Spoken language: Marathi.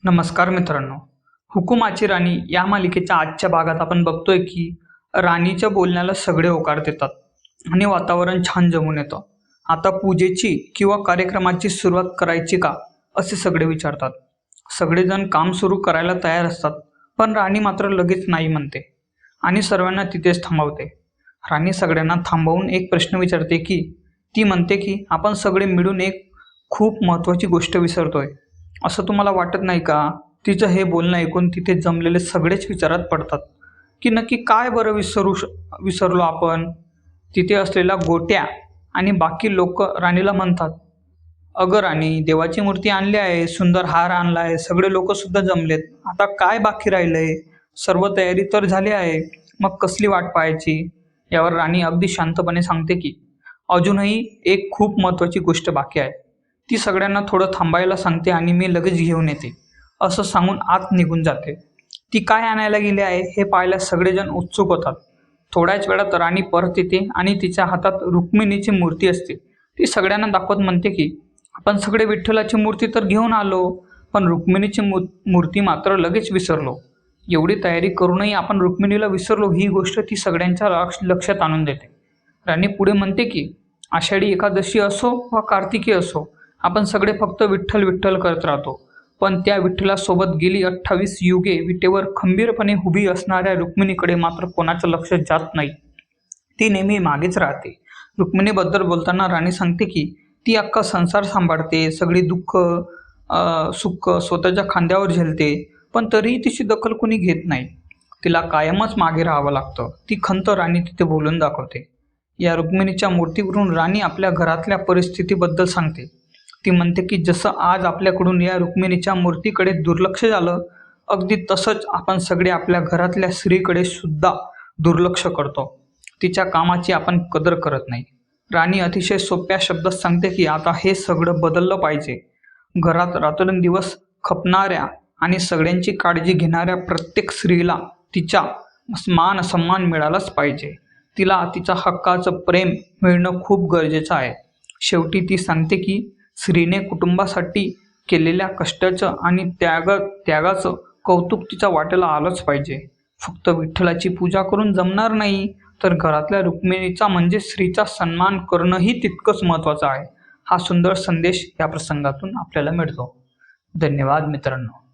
नमस्कार मित्रांनो. हुकुमाची राणी या मालिकेच्या आजच्या भागात आपण बघतोय की राणीच्या बोलण्याला सगळे होकार देतात आणि वातावरण छान जमून येतं. आता पूजेची किंवा कार्यक्रमाची सुरुवात करायची का असे सगळे विचारतात. सगळेजण काम सुरू करायला तयार असतात, पण राणी मात्र लगेच नाही म्हणते आणि सर्वांना तिथेच थांबवते. राणी सगळ्यांना थांबवून एक प्रश्न विचारते की ती म्हणते की आपण सगळे मिळून एक खूप महत्त्वाची गोष्ट विसरतोय. असं तुम्हाला वाटत नाही का? तिचं हे बोलणं ऐकून तिथे जमलेले सगळेच विचारात पडतात की नक्की काय बरं विसरलो आपण. तिथे असलेला गोट्या आणि बाकी लोक राणीला म्हणतात, अगं राणी, देवाची मूर्ती आणली आहे, सुंदर हार आणला आहे, सगळे लोक सुद्धा जमलेत, आता काय बाकी राहिलंय? सर्व तयारी तर झाली आहे, मग कसली वाट पाहायची? यावर राणी अगदी शांतपणे सांगते की अजूनही एक खूप महत्त्वाची गोष्ट बाकी आहे. ती सगळ्यांना थोडं थांबायला सांगते आणि मी लगेच घेऊन येते असं सांगून आत निघून जाते. ती काय आणायला गेली आहे हे पाहायला सगळेजण उत्सुक होतात. थोड्याच वेळात राणी परत येते आणि तिच्या हातात रुक्मिणीची मूर्ती असते. ती सगळ्यांना दाखवत म्हणते की आपण सगळे विठ्ठलाची मूर्ती तर घेऊन आलो, पण रुक्मिणीची मूर्ती मात्र लगेच विसरलो. एवढी तयारी करूनही आपण रुक्मिणीला विसरलो ही गोष्ट ती सगळ्यांच्या लक्षात आणून देते. राणी पुढे म्हणते की आषाढी एकादशी असो वा कार्तिकी असो, आपण सगळे फक्त विठ्ठल विठ्ठल करत राहतो, पण त्या विठ्ठलासोबत गेली 28 युगे विटेवर खंबीरपणे उभी असणाऱ्या रुक्मिणीकडे मात्र कोणाचं लक्ष जात नाही. ती नेहमी मागेच राहते. रुक्मिणीबद्दल बोलताना राणी सांगते की ती अख्खा संसार सांभाळते, सगळी दुःख सुख स्वतःच्या खांद्यावर झेलते, पण तरीही तिची दखल कोणी घेत नाही. तिला कायमच मागे राहावं लागतं. ती खंत राणी तिथे बोलून दाखवते. या रुक्मिणीच्या मूर्तीवरून राणी आपल्या घरातल्या परिस्थितीबद्दल सांगते. ती म्हणते की जसं आज आपल्याकडून या रुक्मिणीच्या मूर्तीकडे दुर्लक्ष झालं, अगदी तसंच आपण सगळे आपल्या घरातल्या स्त्रीकडे सुद्धा दुर्लक्ष करतो. तिच्या कामाची आपण कदर करत नाही. राणी अतिशय सोप्या शब्दात सांगते की आता हे सगळं बदललं पाहिजे. घरात रात्रंदिवस खपणाऱ्या आणि सगळ्यांची काळजी घेणाऱ्या प्रत्येक स्त्रीला तिचा मान सन्मान मिळालाच पाहिजे. तिला तिच्या हक्काचं प्रेम मिळणं खूप गरजेचं आहे. शेवटी ती सांगते की स्त्रीने कुटुंबासाठी केलेल्या कष्टाचं आणि त्यागाचं कौतुक तिच्या वाट्याला आलंच पाहिजे. फक्त विठ्ठलाची पूजा करून जमणार नाही, तर घरातल्या रुक्मिणीचा म्हणजे स्त्रीचा सन्मान करणंही तितकंच महत्त्वाचं आहे. हा सुंदर संदेश या प्रसंगातून आपल्याला मिळतो. धन्यवाद मित्रांनो.